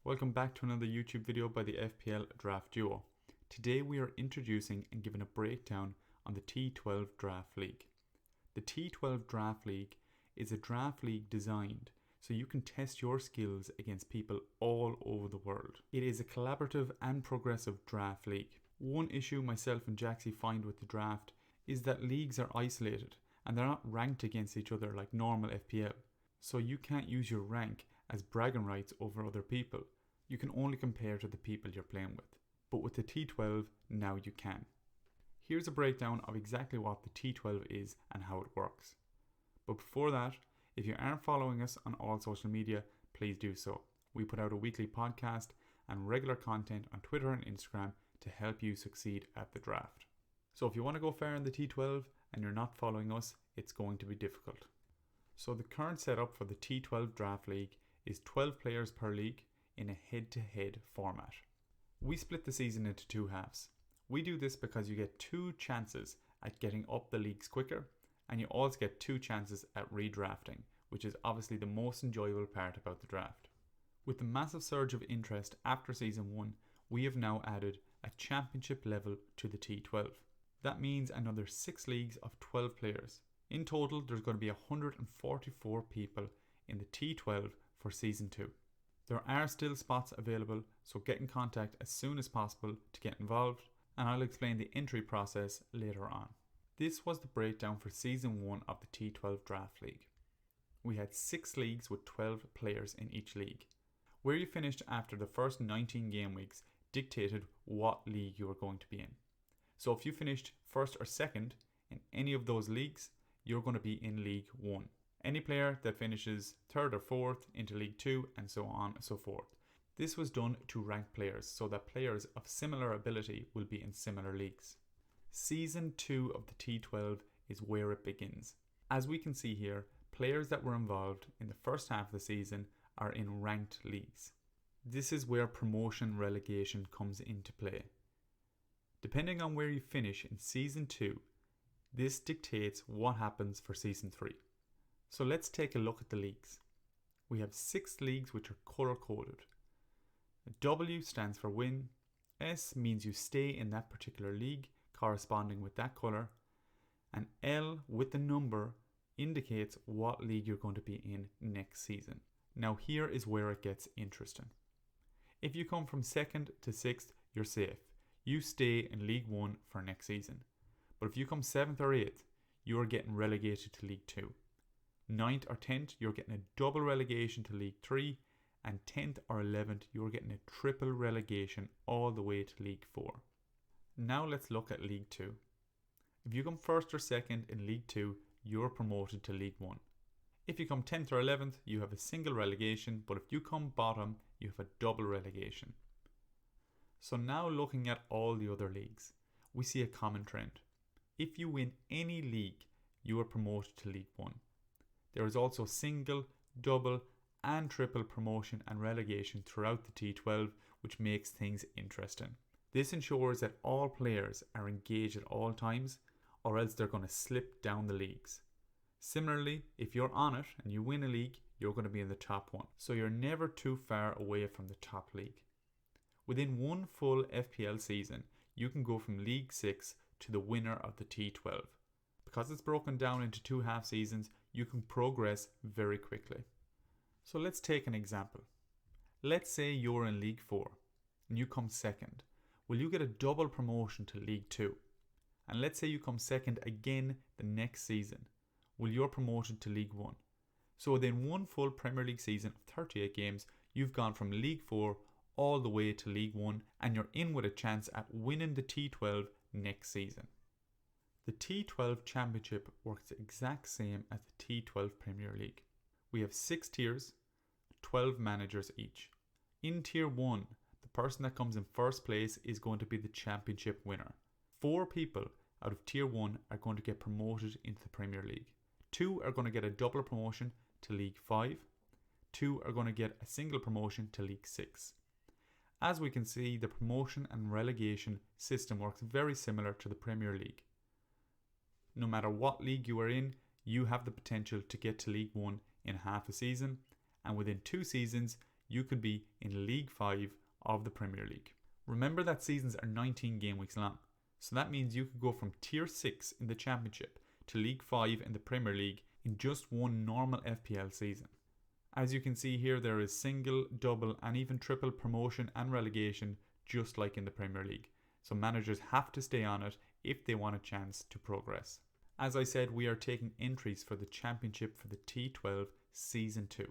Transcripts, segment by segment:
Welcome back to another YouTube video by the FPL Draft Duo. Today we are introducing and giving a breakdown on the T12 Draft League. The T12 Draft League is a draft league designed so you can test your skills against people all over the world. It is a collaborative and progressive draft league. One issue myself and Jaxie find with the draft is that leagues are isolated and they're not ranked against each other like normal FPL. So you can't use your rank as bragging rights over other people. You can only compare to the people you're playing with. But with the T12, now you can. Here's a breakdown of exactly what the T12 is and how it works. But before that, if you aren't following us on all social media, please do so. We put out a weekly podcast and regular content on Twitter and Instagram to help you succeed at the draft. So if you want to go far in the T12 and you're not following us, it's going to be difficult. So the current setup for the T12 Draft League is 12 players per league in a head-to-head format. We split the season into two halves. We do this because you get 2 chances at getting up the leagues quicker, and you also get 2 chances at redrafting, which is obviously the most enjoyable part about the draft. With the massive surge of interest after season 1, we have now added a championship level to the T12. That means another 6 leagues of 12 players. In total, there's going to be 144 people in the T12 for season 2. There are still spots available, so get in contact as soon as possible to get involved, and I'll explain the entry process later on. This was the breakdown for season 1 of the T12 Draft League. We had 6 leagues with 12 players in each league. Where you finished after the first 19 game weeks dictated what league you were going to be in. So if you finished first or second in any of those leagues, you're going to be in League 1. Any player that finishes 3rd or 4th into League 2 and so on and so forth. This was done to rank players so that players of similar ability will be in similar leagues. Season 2 of the T12 is where it begins. As we can see here, players that were involved in the first half of the season are in ranked leagues. This is where promotion relegation comes into play. Depending on where you finish in Season 2, this dictates what happens for Season 3. So let's take a look at the leagues. We have 6 leagues which are color coded. W stands for win, S means you stay in that particular league corresponding with that color, and L with the number indicates what league you're going to be in next season. Now here is where it gets interesting. If you come from 2nd to 6th, you're safe. You stay in League 1 for next season. But if you come 7th or 8th, you are getting relegated to League 2. 9th or 10th, you're getting a double relegation to League 3, and 10th or 11th, you're getting a triple relegation all the way to League 4. Now let's look at League 2. If you come 1st or 2nd in League 2, you're promoted to League 1. If you come 10th or 11th, you have a single relegation, but if you come bottom, you have a double relegation. So now looking at all the other leagues, we see a common trend. If you win any league, you are promoted to League 1. There is also single, double and triple promotion and relegation throughout the T12, which makes things interesting. This ensures that all players are engaged at all times, or else they're going to slip down the leagues. Similarly, if you're on it and you win a league, you're going to be in the top 1. So you're never too far away from the top league. Within one full FPL season, you can go from League 6 to the winner of the T12. Because it's broken down into 2 half seasons, you can progress very quickly. So let's take an example. Let's say you're in League 4 and you come 2nd. Will you get a double promotion to League 2? And let's say you come 2nd again the next season. Will you're promoted to League 1? So within one full Premier League season of 38 games, you've gone from League 4 all the way to League 1, and you're in with a chance at winning the T12 next season. The T12 Championship works the exact same as the T12 Premier League. We have 6 tiers, 12 managers each. In Tier 1, the person that comes in first place is going to be the championship winner. 4 people out of Tier 1 are going to get promoted into the Premier League. 2 are going to get a double promotion to League 5. 2 are going to get a single promotion to League 6. As we can see, the promotion and relegation system works very similar to the Premier League. No matter what league you are in, you have the potential to get to League 1 in half a season, and within 2 seasons, you could be in League 5 of the Premier League. Remember that seasons are 19 game weeks long, so that means you could go from Tier 6 in the Championship to League 5 in the Premier League in just one normal FPL season. As you can see here, there is single, double and even triple promotion and relegation just like in the Premier League, so managers have to stay on it if they want a chance to progress. As I said, we are taking entries for the Championship for the T12 Season 2.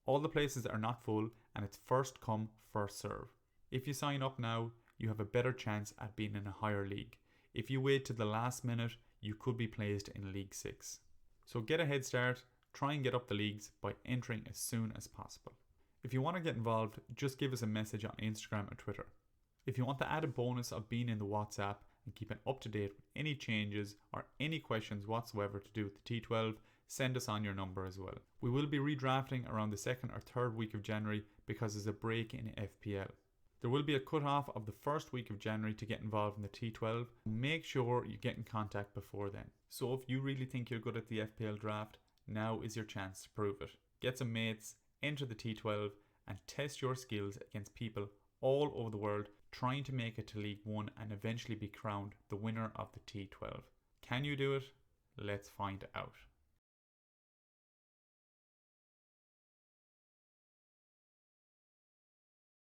All the places are not full and it's first come, first serve. If you sign up now, you have a better chance at being in a higher league. If you wait to the last minute, you could be placed in League 6. So get a head start, try and get up the leagues by entering as soon as possible. If you want to get involved, just give us a message on Instagram or Twitter. If you want the added bonus of being in the WhatsApp and keeping up to date with any changes or any questions whatsoever to do with the T12, send us on your number as well. We will be redrafting around the 2nd or 3rd week of January because there's a break in FPL. There will be a cut-off of the first week of January to get involved in the T12. Make sure you get in contact before then. So if you really think you're good at the FPL draft, now is your chance to prove it. Get some mates, enter the T12 and test your skills against people all over the world trying to make it to League 1 and eventually be crowned the winner of the T12. Can you do it? Let's find out.